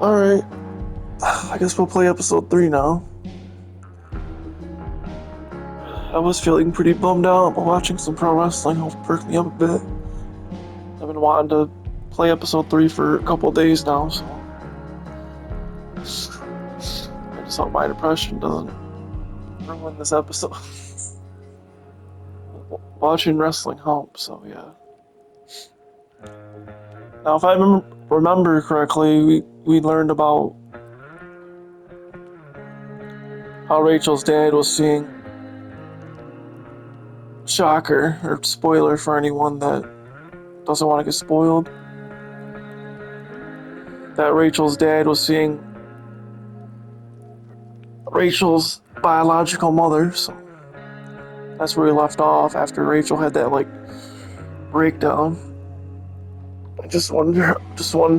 Alright, I guess we'll play episode 3 now. I was feeling pretty bummed out, but watching some pro wrestling helped perk me up a bit. I've been wanting to play episode 3 for a couple days now, so I just hope my depression doesn't ruin this episode. Watching wrestling helps, so yeah. Now, if I remember correctly, we learned about how Rachel's dad was seeing. Shocker, or spoiler for anyone that doesn't want to get spoiled, that Rachel's dad was seeing Rachel's biological mother, so that's where we left off after Rachel had that like breakdown. I just wanted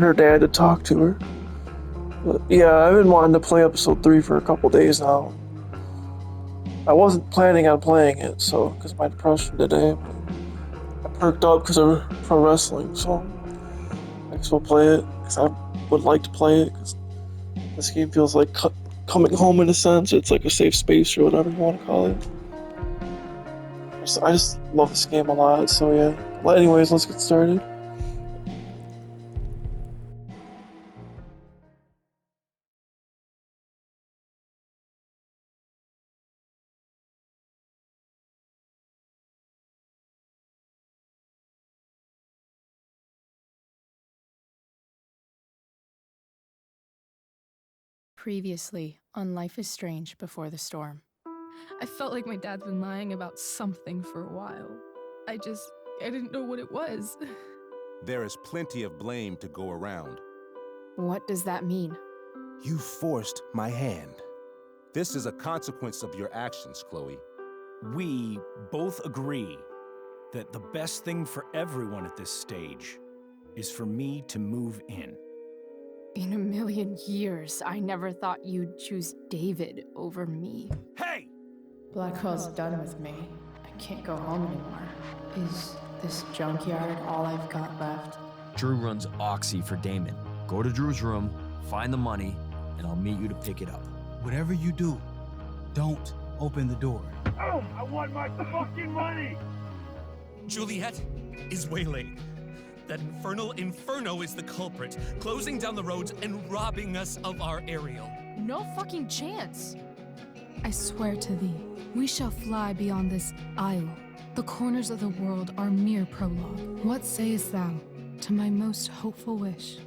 her dad to talk to her. But yeah, I've been wanting to play episode 3 for a couple days now. I wasn't planning on playing it, so because of my depression today, but I perked up because of pro wrestling, so I guess we'll play it because I would like to play it because this game feels like coming home in a sense. It's like a safe space or whatever you want to call it. I just love this game a lot, so yeah. Well, anyways, let's get started. Previously on Life is Strange Before the Storm. I felt like my dad's been lying about something for a while. I didn't know what it was. There is plenty of blame to go around. What does that mean? You forced my hand. This is a consequence of your actions, Chloe. We both agree that the best thing for everyone at this stage is for me to move in. In a million years, I never thought you'd choose David over me. Hey! Blackwell's done with me. I can't go home anymore. Is this junkyard all I've got left? Drew runs Oxy for Damon. Go to Drew's room, find the money, and I'll meet you to pick it up. Whatever you do, don't open the door. Oh, I want my fucking money! Juliet is waylaid. That infernal Inferno is the culprit, closing down the roads and robbing us of our aerial. No fucking chance. I swear to thee, we shall fly beyond this isle. The corners of the world are mere prologue. What sayest thou to my most hopeful wish?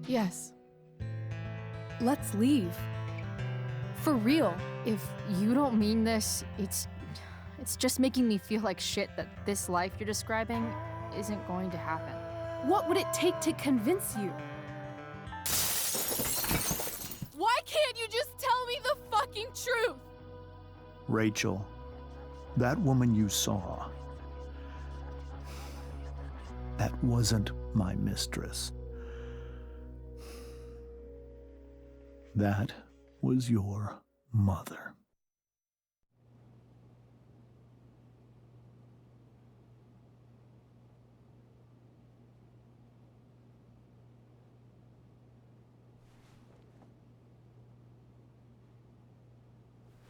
Yes. Let's leave. For real. If you don't mean this, it's just making me feel like shit that this life you're describing isn't going to happen. What would it take to convince you? Why can't you just tell me the fucking truth? Rachel, that woman you saw, that wasn't my mistress. That was your mother.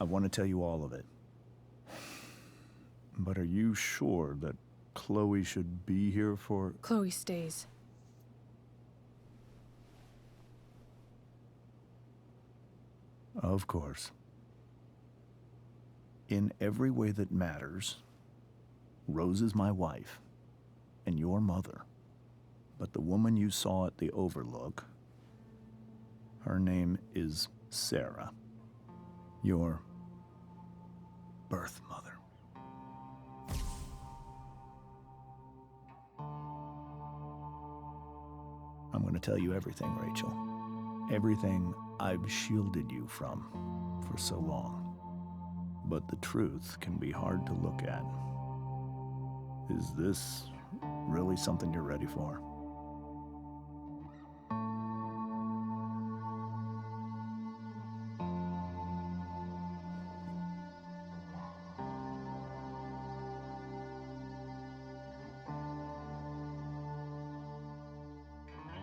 I want to tell you all of it. But are you sure that Chloe should be here for... Chloe stays. Of course. In every way that matters, Rose is my wife and your mother. But the woman you saw at the Overlook, her name is Sarah, your birth mother. I'm going to tell you everything, Rachel. Everything I've shielded you from for so long. But the truth can be hard to look at. Is this really something you're ready for?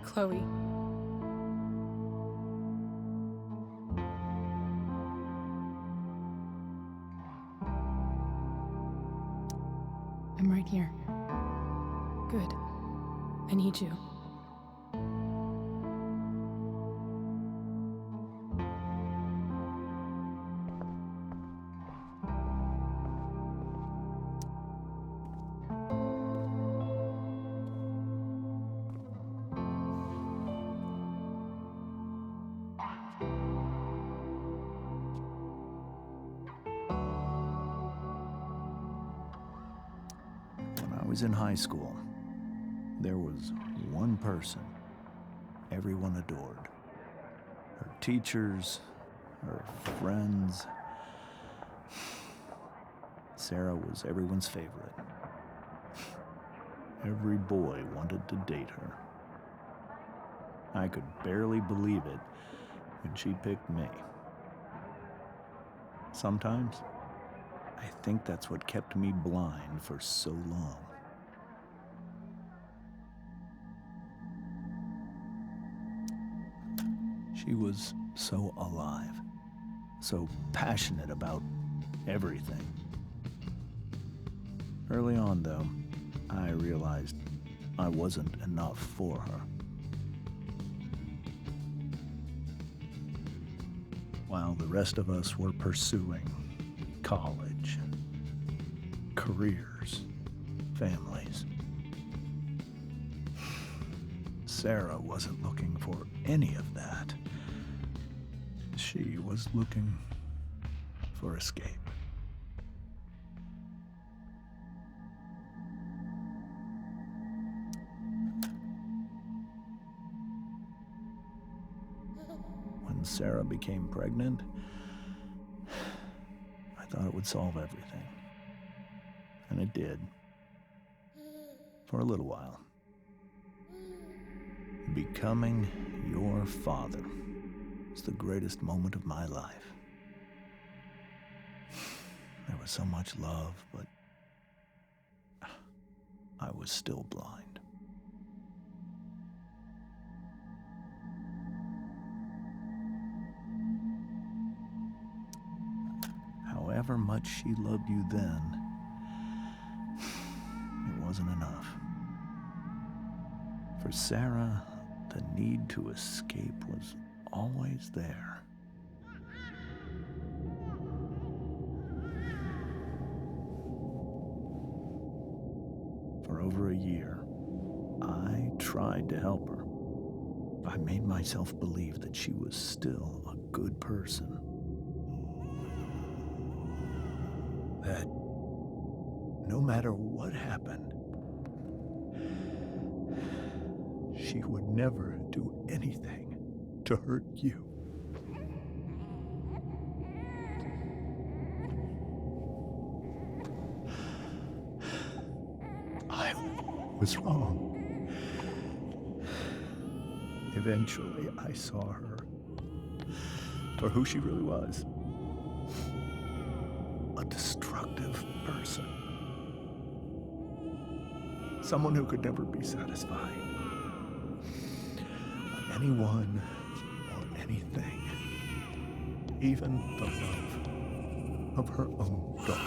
Chloe, Here. Good. I need you. When I was in high school, there was one person everyone adored. Her teachers, her friends. Sarah was everyone's favorite. Every boy wanted to date her. I could barely believe it when she picked me. Sometimes, I think that's what kept me blind for so long. She was so alive, so passionate about everything. Early on, though, I realized I wasn't enough for her. While the rest of us were pursuing college, careers, families, Sarah wasn't looking for any of that. She was looking for escape. When Sarah became pregnant, I thought it would solve everything. And it did. For a little while. Becoming your father was the greatest moment of my life. There was so much love, but I was still blind. However much she loved you then, it wasn't enough. For Sarah, the need to escape was always there. For over a year, I tried to help her. I made myself believe that she was still a good person. That no matter what happened, she would never do anything to hurt you. I was wrong. Eventually, I saw her for who she really was. A destructive person. Someone who could never be satisfied by anyone or anything. Even the love of her own daughter.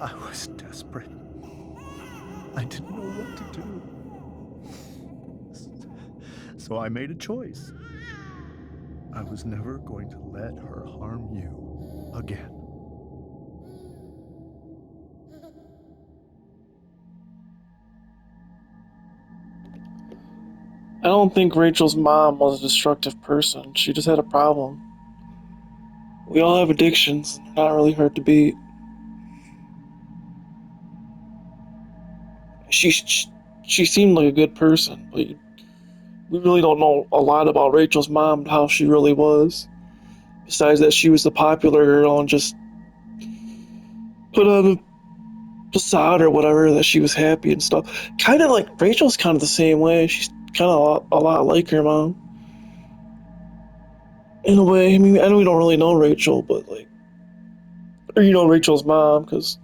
I was desperate. I didn't know what to do. So I made a choice. I was never going to let her harm you again. I don't think Rachel's mom was a destructive person. She just had a problem. We all have addictions, and they're not really hard to beat. She seemed like a good person, but we really don't know a lot about Rachel's mom, how she really was. Besides that, she was the popular girl and just put on a facade or whatever that she was happy and stuff. Kind of like Rachel's kind of the same way. She's kind of a lot like her mom. In a way, I mean, I know we don't really know Rachel, but like, or you know Rachel's mom because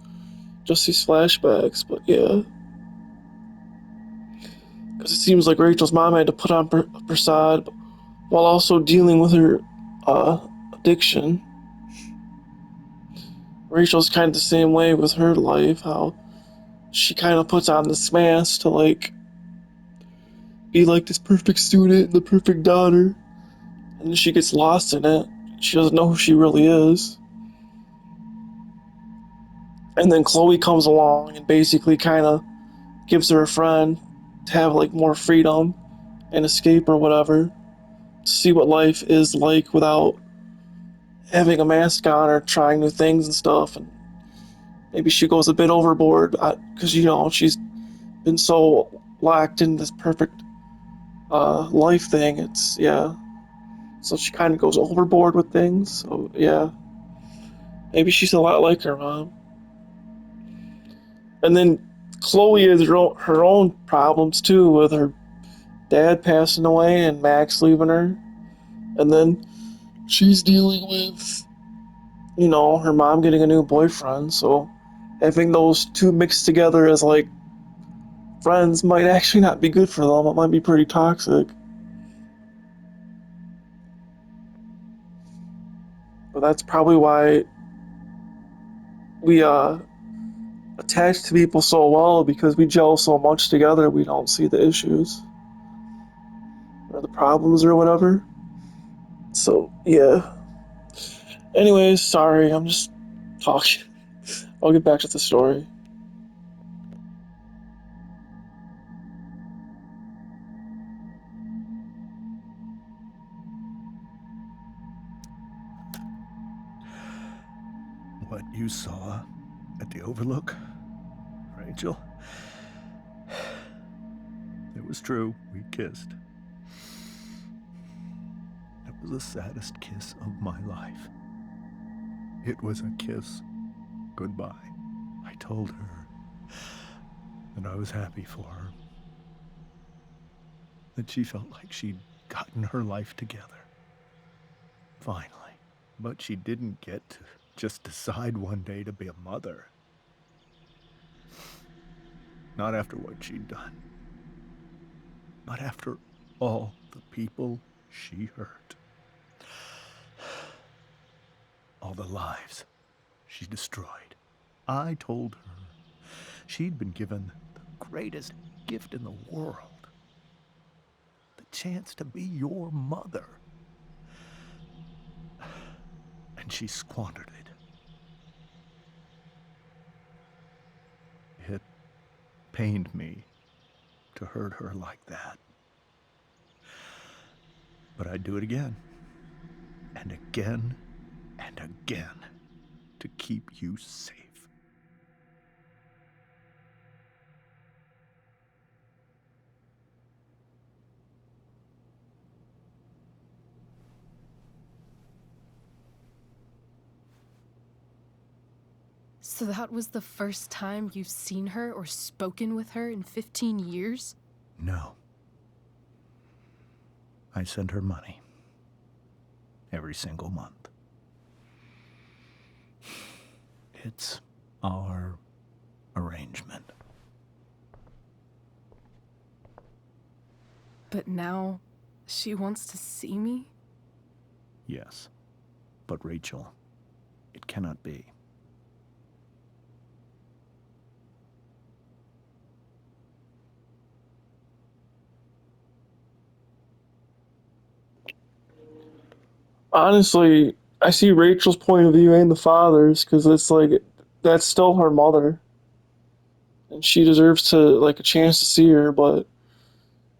just these flashbacks, but yeah. Because it seems like Rachel's mom had to put on a facade while also dealing with her addiction. Rachel's kind of the same way with her life, how she kind of puts on this mask to like be like this perfect student, the perfect daughter, and then she gets lost in it. She doesn't know who she really is. And then Chloe comes along and basically kind of gives her a friend to have like more freedom and escape or whatever, to see what life is like without having a mask on or trying new things and stuff. And maybe she goes a bit overboard because she's been so locked in this perfect life thing. It's yeah. So she kind of goes overboard with things. So yeah, maybe she's a lot like her mom. And then Chloe has her own problems too, with her dad passing away and Max leaving her. And then she's dealing with, her mom getting a new boyfriend. So having those two mixed together as like friends might actually not be good for them. It might be pretty toxic. But that's probably why we attach to people so well, because we gel so much together. We don't see the issues or the problems or whatever. So yeah. Anyways, sorry, I'm just talking. I'll get back to the story. What you saw at the Overlook, Rachel, it was true. We kissed. It was the saddest kiss of my life. It was a kiss goodbye. I told her that I was happy for her, that she felt like she'd gotten her life together. Finally. But she didn't get to just decide one day to be a mother. Not after what she'd done. Not after all the people she hurt. All the lives she destroyed. I told her she'd been given the greatest gift in the world. The chance to be your mother. And she squandered it. It pained me to hurt her like that. But I'd do it again, and again, and again, to keep you safe. So that was the first time you've seen her or spoken with her in 15 years? No. I send her money. Every single month. It's our arrangement. But now, she wants to see me? Yes. But Rachel, it cannot be. Honestly, I see Rachel's point of view and the father's, because it's like that's still her mother, and she deserves to like a chance to see her, but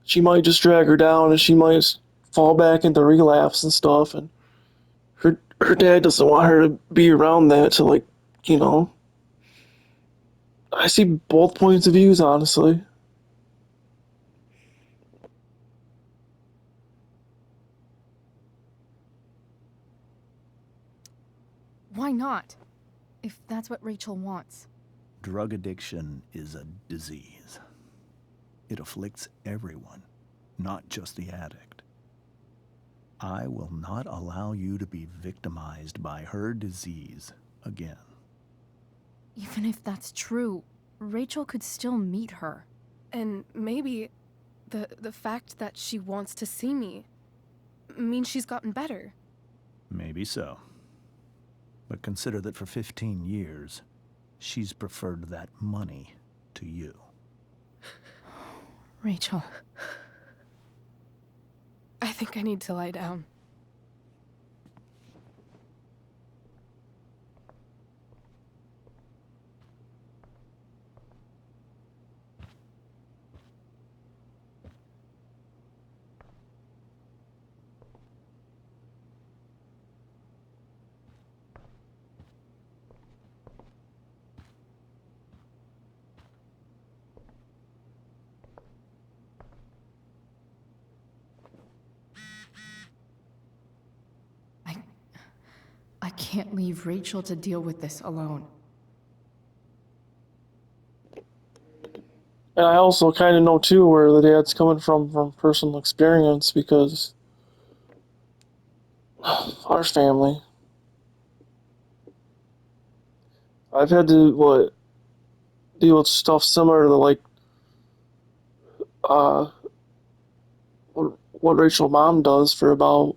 she might just drag her down, and she might fall back into relapse and stuff, and her dad doesn't want her to be around that to like, you know. I see both points of views, honestly. Why not? If that's what Rachel wants. Drug addiction is a disease. It afflicts everyone, not just the addict. I will not allow you to be victimized by her disease again. Even if that's true, Rachel could still meet her. And maybe the fact that she wants to see me means she's gotten better. Maybe so. But consider that for 15 years, she's preferred that money to you. Rachel. I think I need to lie down. I can't leave Rachel to deal with this alone. And I also kind of know too where the dad's coming from personal experience, because our family, I've had to deal with stuff similar to like uh what Rachel's mom does for about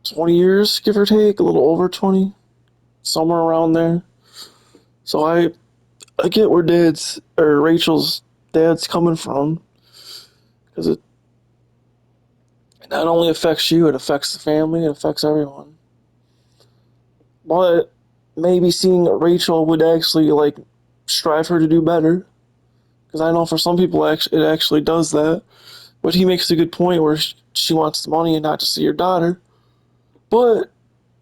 20 years, give or take, a little over 20, somewhere around there. So I get where Rachel's dad's coming from, because it not only affects you, it affects the family, it affects everyone. But maybe seeing Rachel would actually like strive her to do better, because I know for some people it actually does that. But he makes a good point where she wants the money and not to see her daughter. But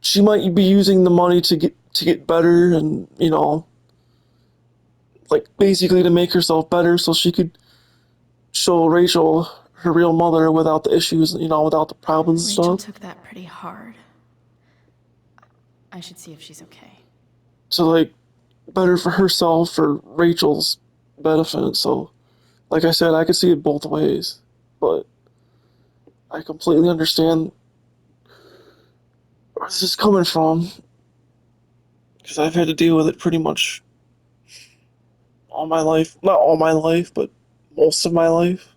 she might be using the money to get better, and like basically to make herself better so she could show Rachel her real mother without the issues, without the problems and Rachel stuff. took that pretty hard. I should see if she's okay. So like better for herself, for Rachel's benefit. So like I said, I could see it both ways, but I completely understand where this is coming from, because I've had to deal with it pretty much all my life. Not all my life, but most of my life.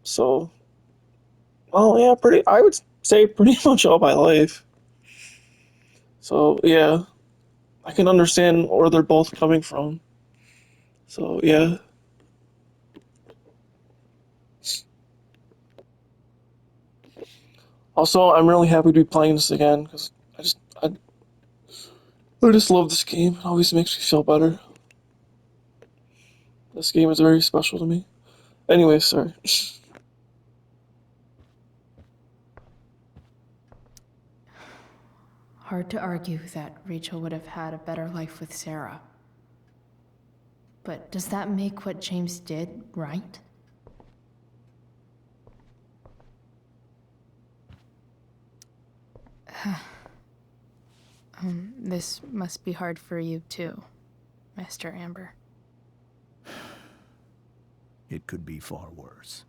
So, well, yeah, I would say pretty much all my life. So, yeah, I can understand where they're both coming from. So, yeah. Also, I'm really happy to be playing this again, because I just love this game. It always makes me feel better. This game is very special to me. Anyway, sorry. Hard to argue that Rachel would have had a better life with Sarah. But does that make what James did right? This must be hard for you too, Master Amber. It could be far worse.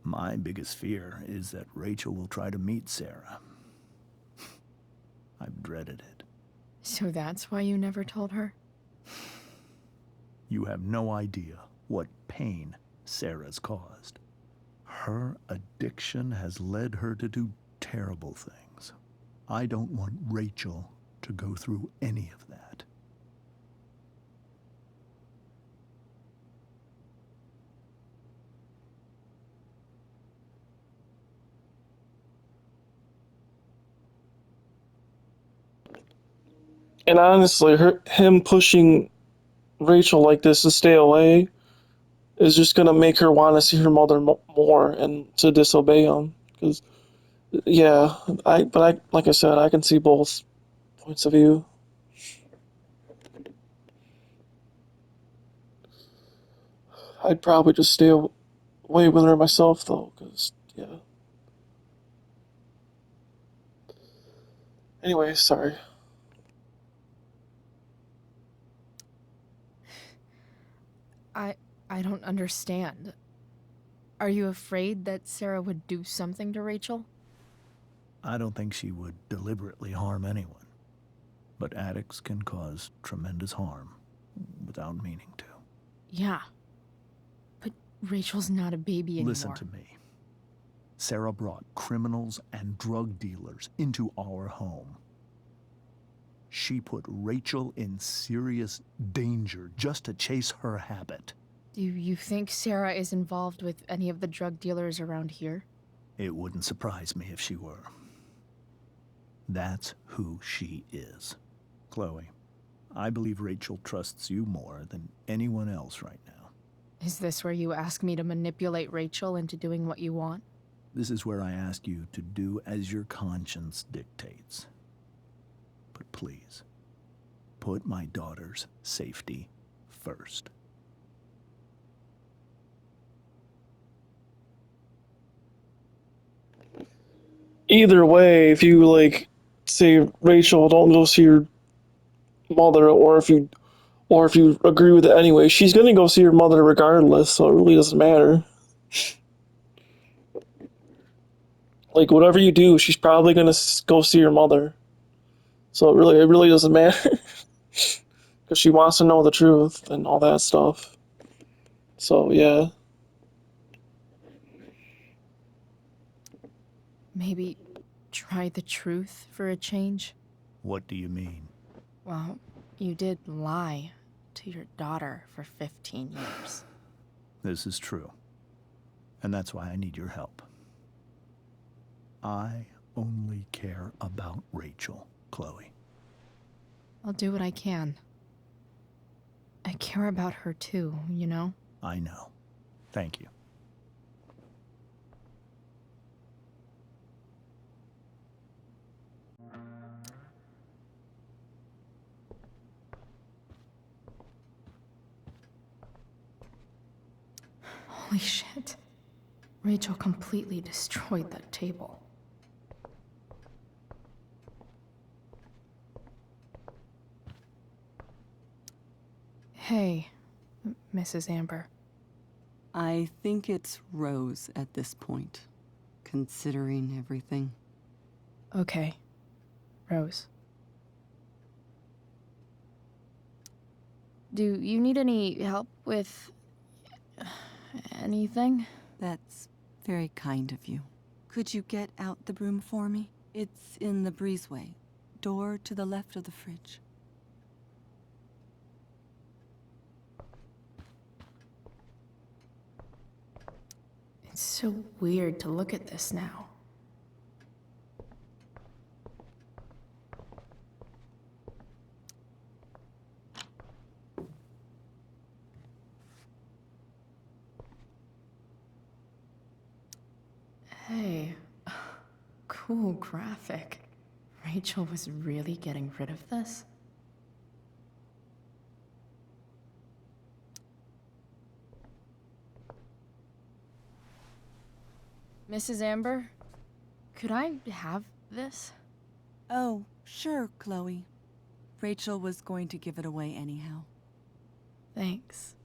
My biggest fear is that Rachel will try to meet Sarah. I've dreaded it. So that's why you never told her? You have no idea what pain Sarah's caused. Her addiction has led her to do terrible things. I don't want Rachel to go through any of that. And honestly, him pushing Rachel like this to stay away is just gonna make her want to see her mother more and to disobey him. Because yeah, like I said, I can see both points of view. I'd probably just stay away with her myself though, because yeah. Anyway, sorry. I don't understand. Are you afraid that Sarah would do something to Rachel? I don't think she would deliberately harm anyone. But addicts can cause tremendous harm without meaning to. Yeah. But Rachel's not a baby anymore. Listen to me. Sarah brought criminals and drug dealers into our home. She put Rachel in serious danger just to chase her habit. Do you think Sarah is involved with any of the drug dealers around here? It wouldn't surprise me if she were. That's who she is. Chloe, I believe Rachel trusts you more than anyone else right now. Is this where you ask me to manipulate Rachel into doing what you want? This is where I ask you to do as your conscience dictates. But please, put my daughter's safety first. Either way, if you like say, Rachel, don't go see your mother, or if you agree with it anyway, she's gonna go see her mother regardless, so it really doesn't matter. Like, whatever you do, she's probably gonna go see her mother. So it really doesn't matter. Because she wants to know the truth and all that stuff. So, yeah. Maybe try the truth for a change? What do you mean? Well, you did lie to your daughter for 15 years. This is true. And that's why I need your help. I only care about Rachel, Chloe. I'll do what I can. I care about her too, you know? I know. Thank you. Holy shit. Rachel completely destroyed that table. Hey, Mrs. Amber. I think it's Rose at this point, considering everything. Okay, Rose. Do you need any help with anything? That's very kind of you. Could you get out the broom for me? It's in the breezeway, door to the left of the fridge. It's so weird to look at this now. Hey, cool graphic. Rachel was really getting rid of this? Mrs. Amber, could I have this? Oh, sure, Chloe. Rachel was going to give it away anyhow. Thanks.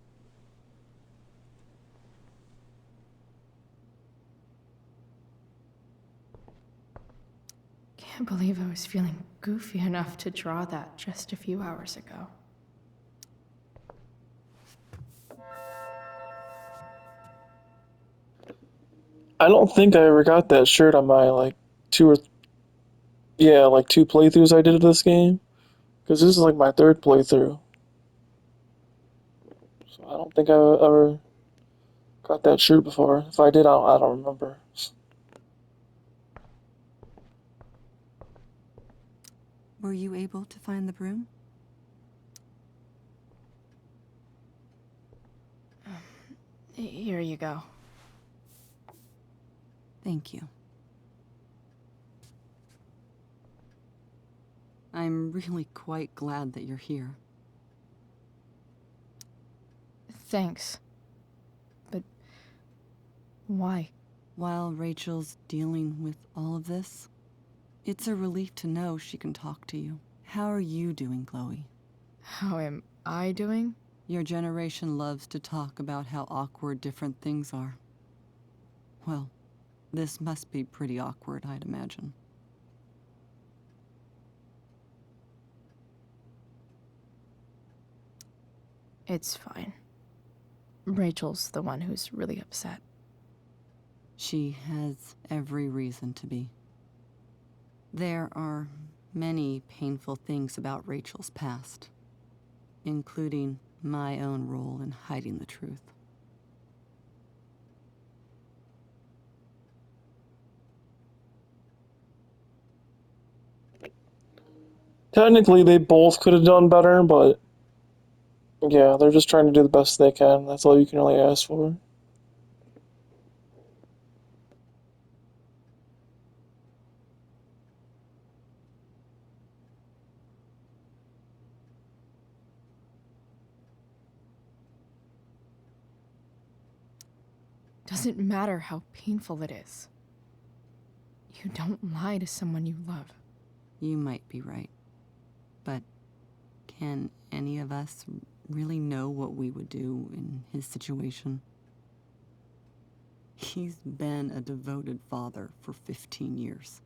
Can't believe I was feeling goofy enough to draw that just a few hours ago. I don't think I ever got that shirt on my, like, two playthroughs I did of this game. Because this is, like, my third playthrough. So I don't think I ever got that shirt before. If I did, I don't remember. Were you able to find the broom? Here you go. Thank you. I'm really quite glad that you're here. Thanks. But why? While Rachel's dealing with all of this, it's a relief to know she can talk to you. How are you doing, Chloe? How am I doing? Your generation loves to talk about how awkward different things are. Well, this must be pretty awkward, I'd imagine. It's fine. Rachel's the one who's really upset. She has every reason to be. There are many painful things about Rachel's past, including my own role in hiding the truth. Technically, they both could have done better, but yeah, they're just trying to do the best they can. That's all you can really ask for. Doesn't matter how painful it is. You don't lie to someone you love. You might be right, but can any of us really know what we would do in his situation? He's been a devoted father for 15 years.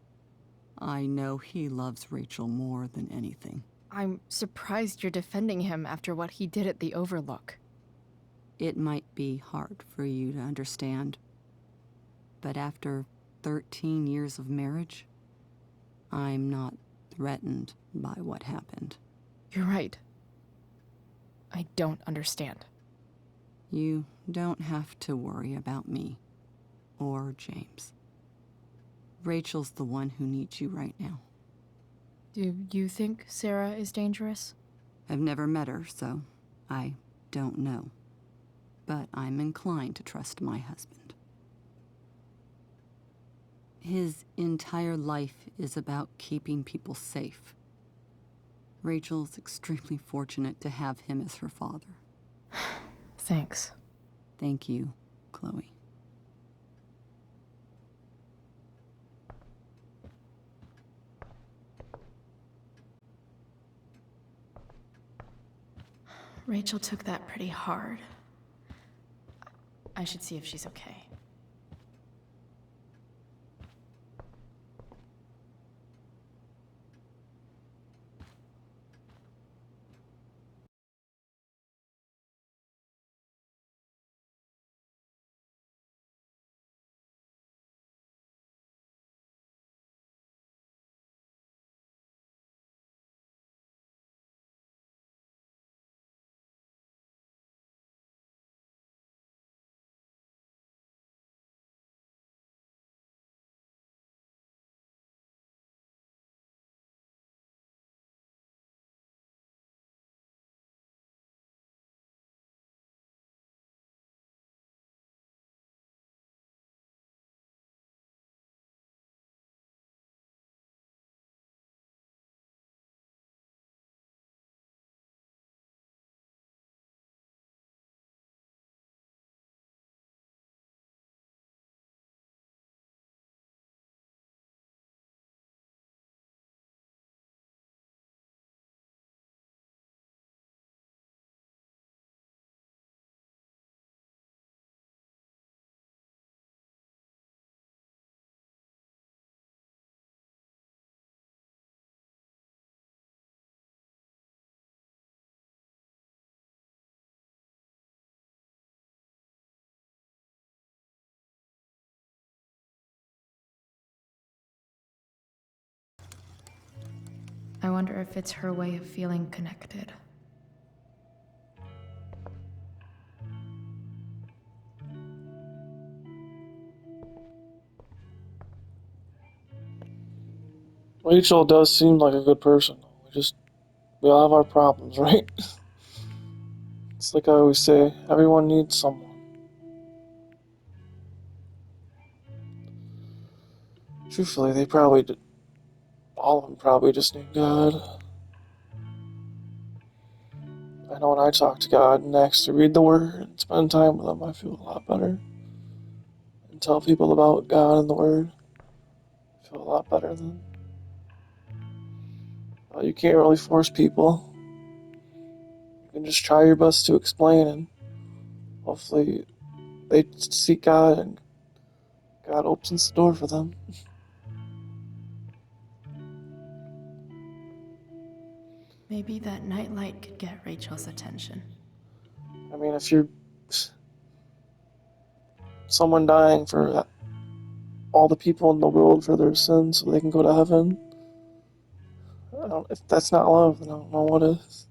I know he loves Rachel more than anything. I'm surprised you're defending him after what he did at the Overlook. It might be hard for you to understand, but after 13 years of marriage, I'm not threatened by what happened. You're right. I don't understand. You don't have to worry about me or James. Rachel's the one who needs you right now. Do you think Sarah is dangerous? I've never met her, so I don't know. But I'm inclined to trust my husband. His entire life is about keeping people safe. Rachel's extremely fortunate to have him as her father. Thanks. Thank you, Chloe. Rachel took that pretty hard. I should see if she's okay. I wonder if it's her way of feeling connected. Rachel does seem like a good person. We all have our problems, right? It's like I always say, everyone needs someone. Truthfully, they probably did. All of them probably just need God. I know when I talk to God and actually read the Word and spend time with Him, I feel a lot better. And tell people about God and the Word, I feel a lot better then. You can't really force people. You can just try your best to explain, and hopefully they seek God and God opens the door for them. Maybe that nightlight could get Rachel's attention. I mean, if you're someone dying for all the people in the world for their sins so they can go to heaven, if that's not love, then I don't know what is.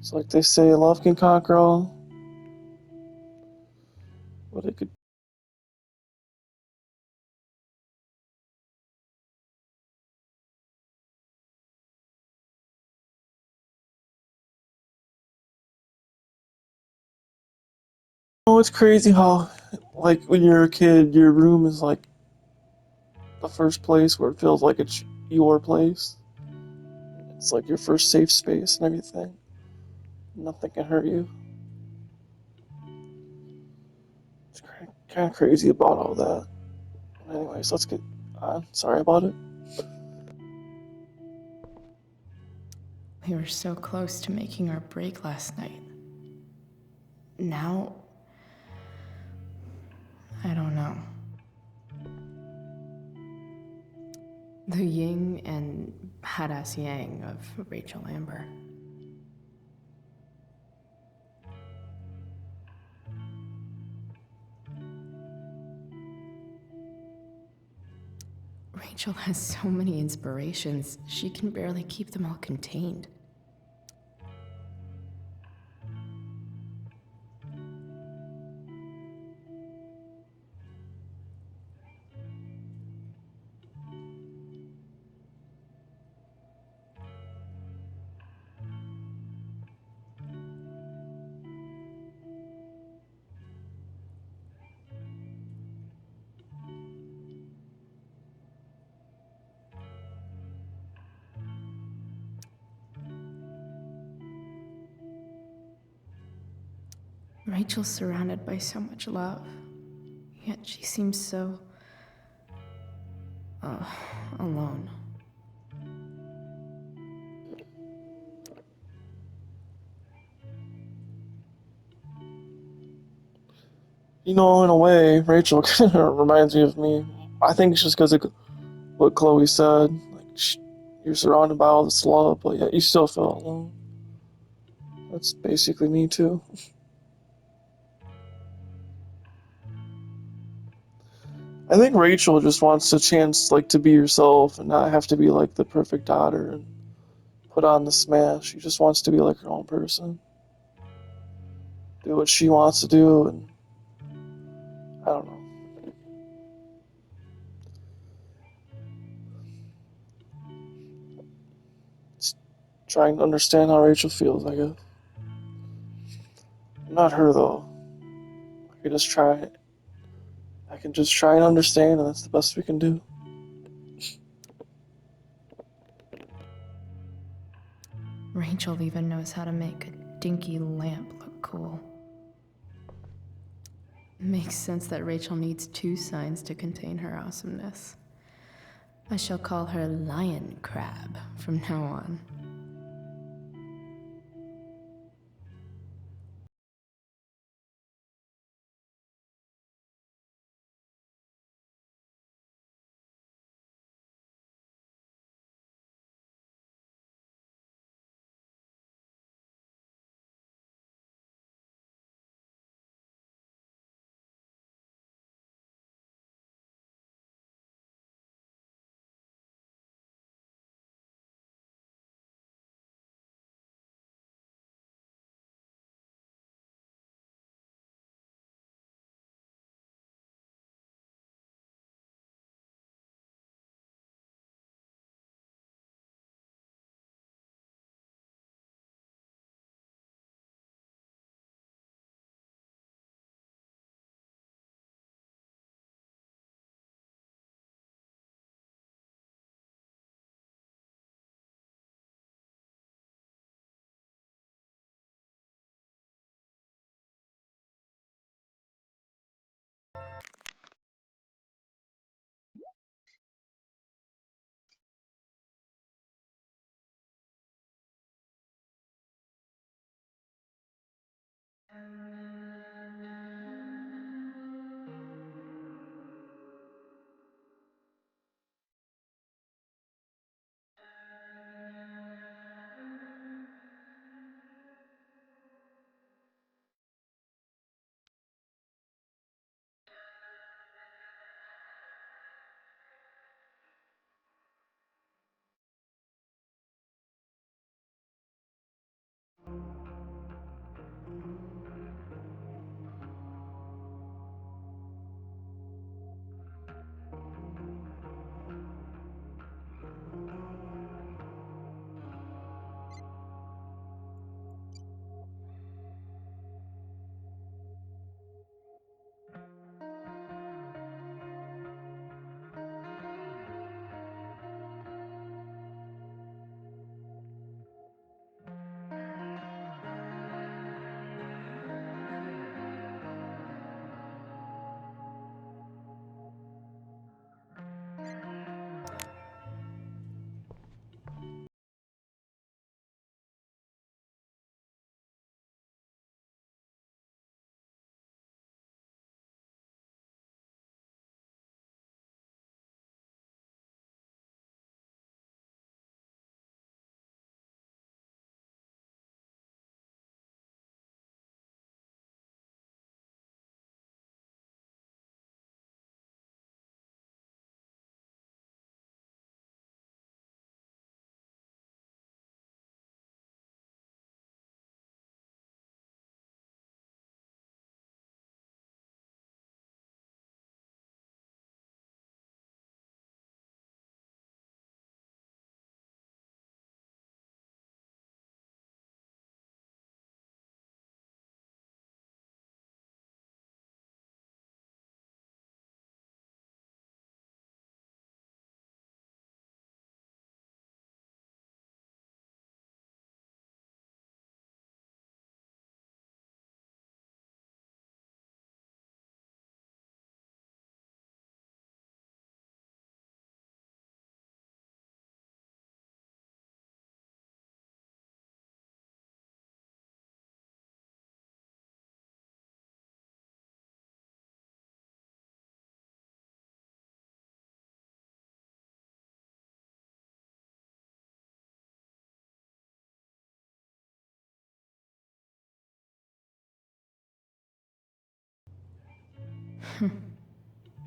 It's like they say, love can conquer all, but it could. Oh, it's crazy how, like, when you're a kid, your room is like the first place where it feels like it's your place. It's like your first safe space and everything. Nothing can hurt you. It's kind of crazy about all that. Anyways, let's get on. Sorry about it. We were so close to making our break last night. Now, I don't know. The yin and badass yang of Rachel Amber. Rachel has so many inspirations, she can barely keep them all contained. Rachel's surrounded by so much love, yet she seems so... alone. You know, in a way, Rachel kind of reminds me of me. I think it's just because of what Chloe said. Like, you're surrounded by all this love, but yet you still feel alone. That's basically me too. I think Rachel just wants a chance, like, to be herself and not have to be like the perfect daughter and put on the smash. She just wants to be like her own person, do what she wants to do, and I don't know. Just trying to understand how Rachel feels, I guess. Not her though. I can just try. I can just try and understand, and that's the best we can do. Rachel even knows how to make a dinky lamp look cool. Makes sense that Rachel needs two signs to contain her awesomeness. I shall call her Lion Crab from now on.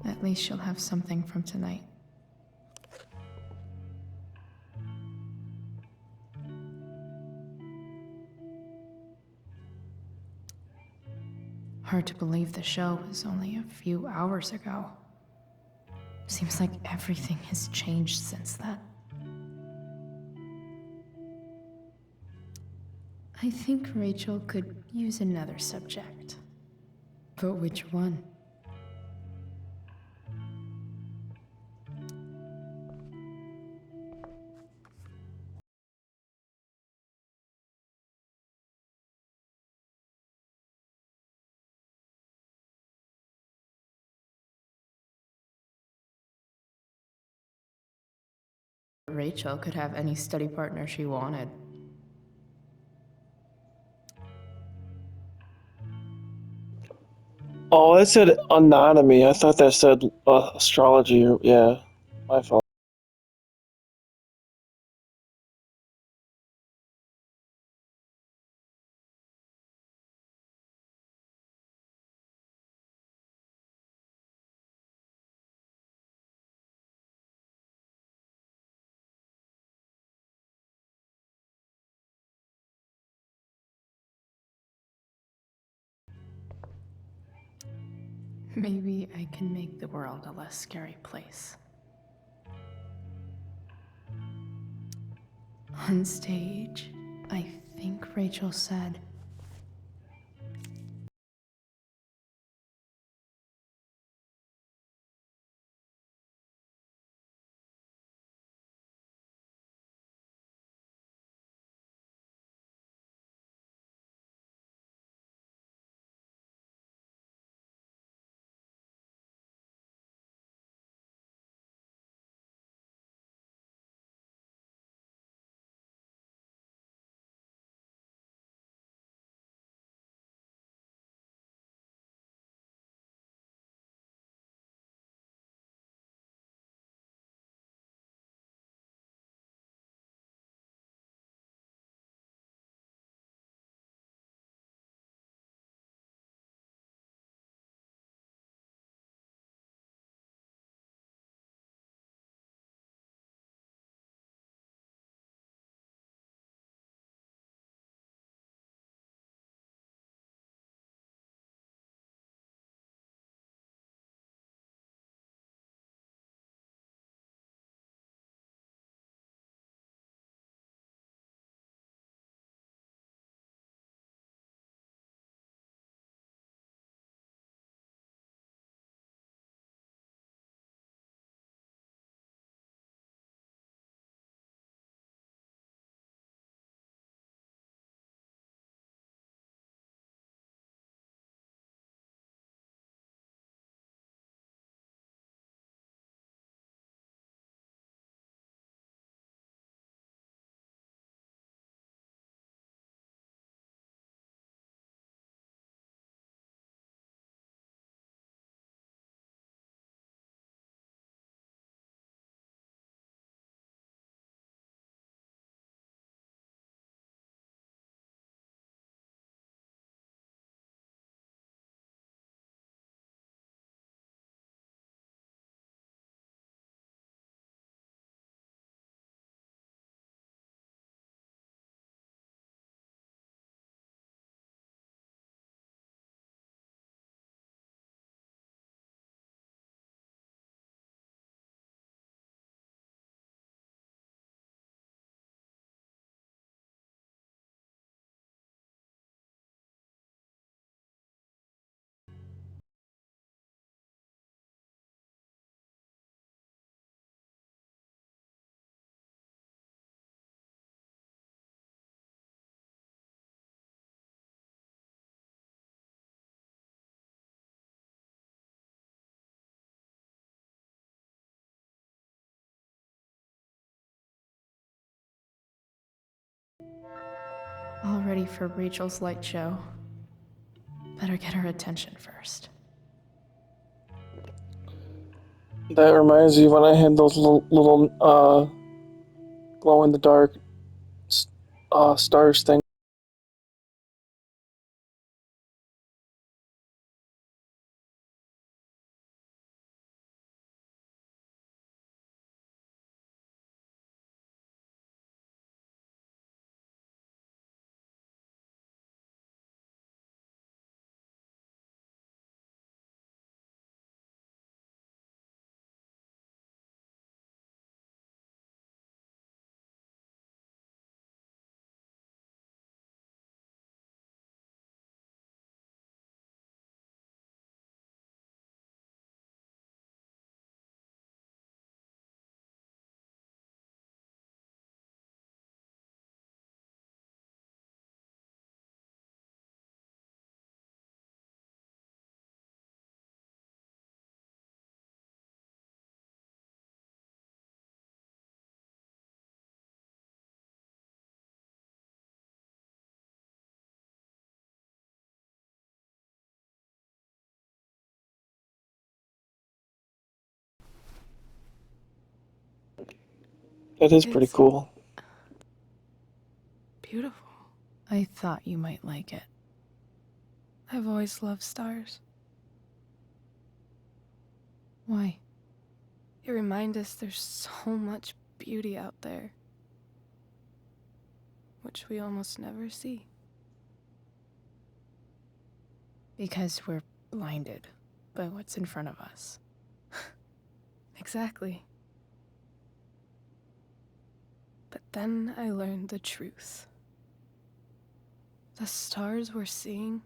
At least she'll have something from tonight. Hard to believe the show was only a few hours ago. Seems like everything has changed since then. I think Rachel could use another subject. But which one? Rachel could have any study partner she wanted. Oh, it said anatomy. I thought that said astrology. Yeah, my fault. Maybe I can make the world a less scary place. On stage, I think Rachel said, all ready for Rachel's light show. Better get her attention first. That reminds me when I had those little glow in the dark stars thing. That is pretty It's cool. beautiful. I thought you might like it. I've always loved stars. Why? They remind us there's so much beauty out there, which we almost never see. Because we're blinded by what's in front of us. Exactly. But then I learned the truth. The stars we're seeing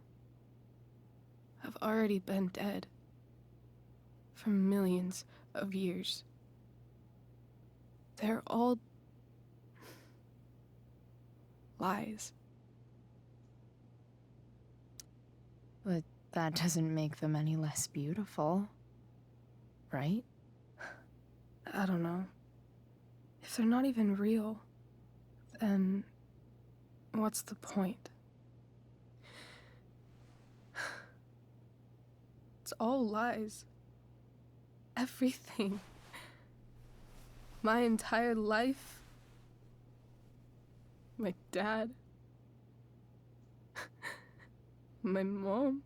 have already been dead for millions of years. They're all lies. But that doesn't make them any less beautiful, right? I don't know. If they're not even real, then what's the point? It's all lies. Everything. My entire life. My dad. My mom.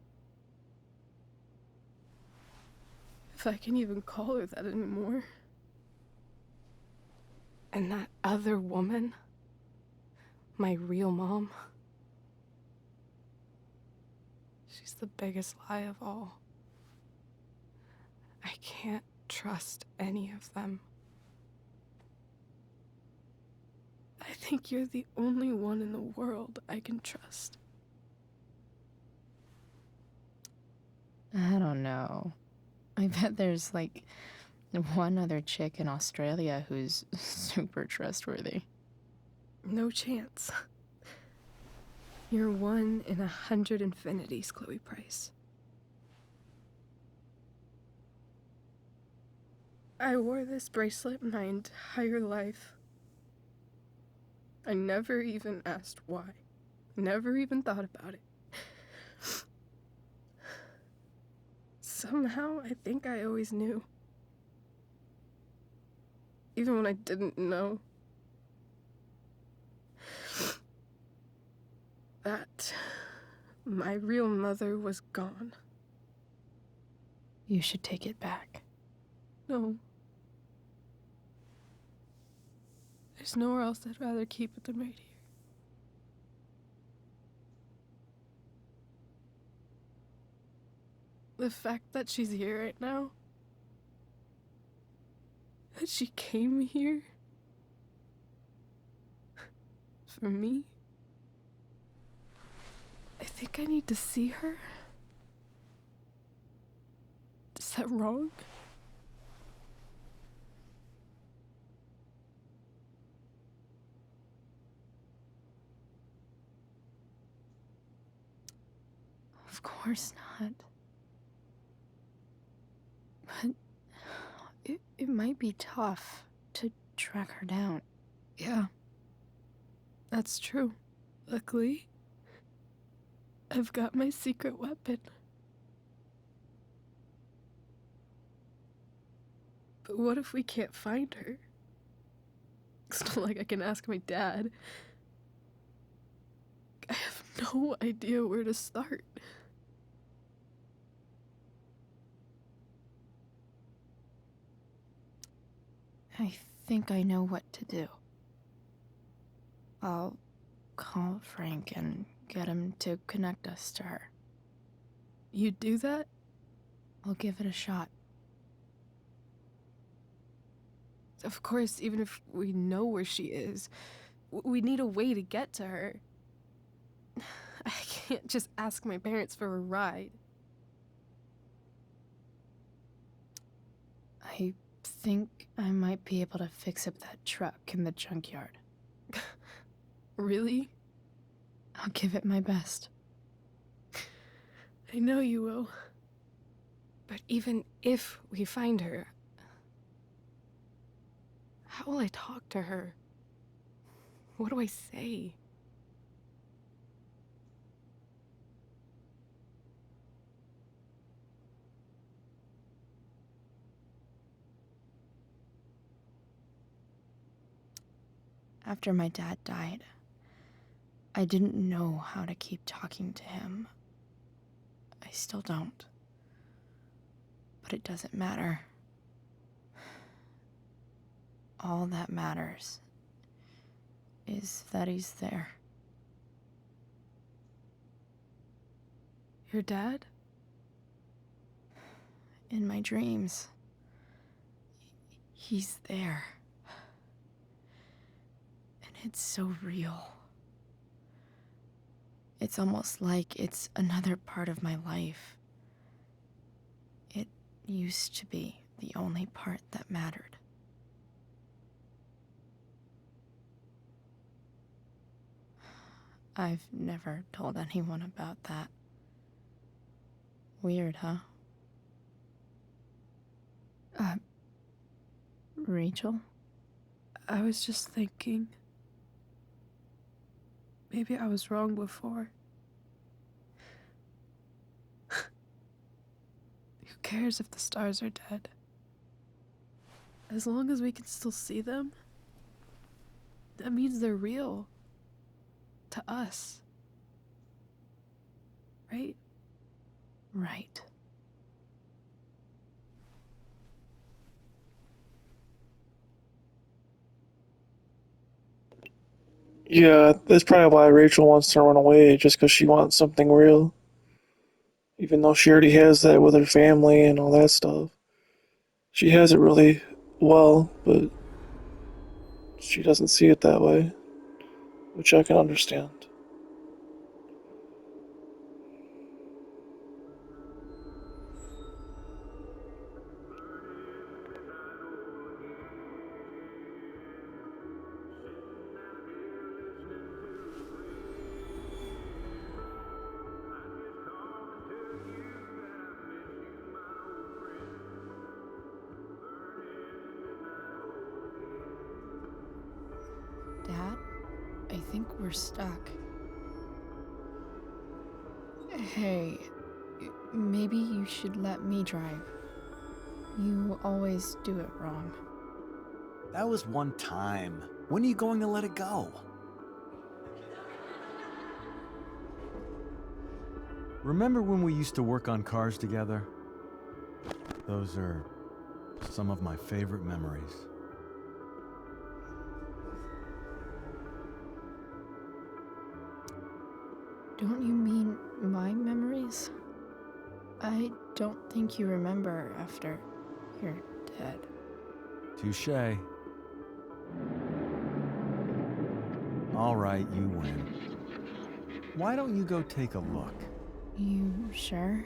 If I can even call her that anymore. And that other woman. My real mom. She's the biggest lie of all. I can't trust any of them. I think you're the only one in the world I can trust. I don't know. I bet there's like one other chick in Australia who's super trustworthy. No chance. You're 1 in 100 infinities, Chloe Price. I wore this bracelet my entire life. I never even asked why. Never even thought about it. Somehow, I think I always knew. Even when I didn't know. That my real mother was gone. You should take it back. No. There's nowhere else I'd rather keep it than right here. The fact that she's here right now, that she came here for me, I think I need to see her. Is that wrong? Of course not. But it might be tough to track her down. Yeah, that's true. Luckily, I've got my secret weapon. But what if we can't find her? It's not like I can ask my dad. I have no idea where to start. I think I know what to do. I'll call Frank and get him to connect us to her. You'd do that? I'll give it a shot. Of course, even if we know where she is, we need a way to get to her. I can't just ask my parents for a ride. I think I might be able to fix up that truck in the junkyard. Really? I'll give it my best. I know you will. But even if we find her, how will I talk to her? What do I say? After my dad died, I didn't know how to keep talking to him. I still don't. But it doesn't matter. All that matters is that he's there. Your dad? In my dreams, he's there. And it's so real. It's almost like it's another part of my life. It used to be the only part that mattered. I've never told anyone about that. Weird, huh? Rachel? I was just thinking. Maybe I was wrong before. Who cares if the stars are dead? As long as we can still see them, that means they're real. To us. Right? Right. Yeah, that's probably why Rachel wants to run away, just because she wants something real. Even though she already has that with her family and all that stuff. She has it really well, but she doesn't see it that way, which I can understand. Dad, I think we're stuck. Hey, maybe you should let me drive. You always do it wrong. That was one time. When are you going to let it go? Remember when we used to work on cars together? Those are some of my favorite memories. Don't you mean my memories? I don't think you remember after you're dead. Touché. All right, you win. Why don't you go take a look? You sure?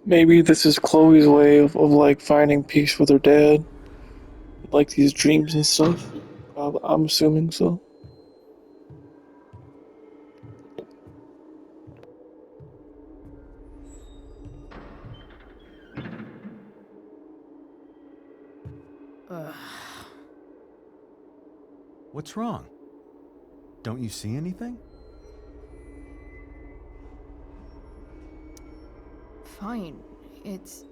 Maybe this is Chloe's way of like finding peace with her dad. Like these dreams and stuff. I'm assuming so. Ugh. What's wrong? Don't you see anything? Fine. It's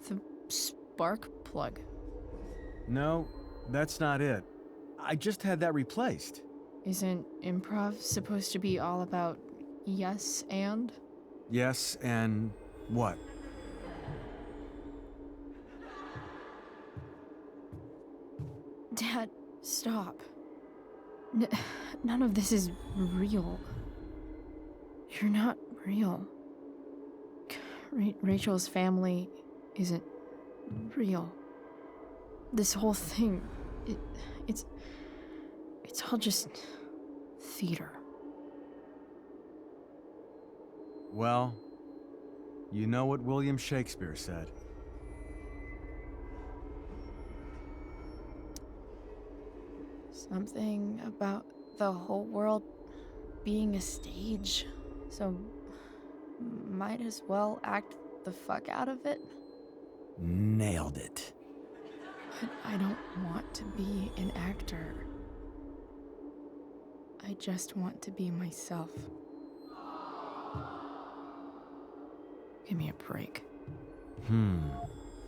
the spark plug. No, that's not it. I just had that replaced. Isn't improv supposed to be all about yes and? Yes, and what? Dad, stop. None of this is real. You're not real. Rachel's family isn't real. This whole thing, it's all just theater. Well, you know what William Shakespeare said. Something about the whole world being a stage, so might as well act the fuck out of it. Nailed it. But I don't want to be an actor. I just want to be myself. Give me a break.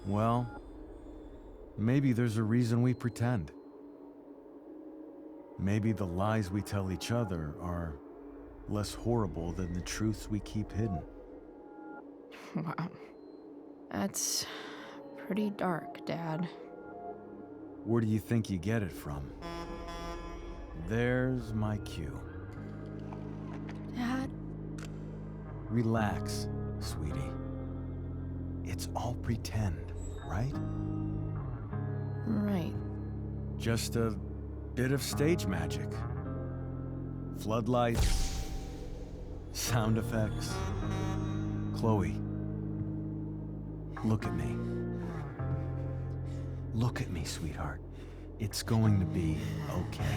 Well, Maybe there's a reason we pretend. Maybe the lies we tell each other are less horrible than the truths we keep hidden. Wow. That's pretty dark, Dad. Where do you think you get it from? There's my cue. Dad? Relax, sweetie. It's all pretend, right? Right. Just a bit of stage magic. Floodlights, sound effects. Chloe, look at me. Look at me, sweetheart. It's going to be okay.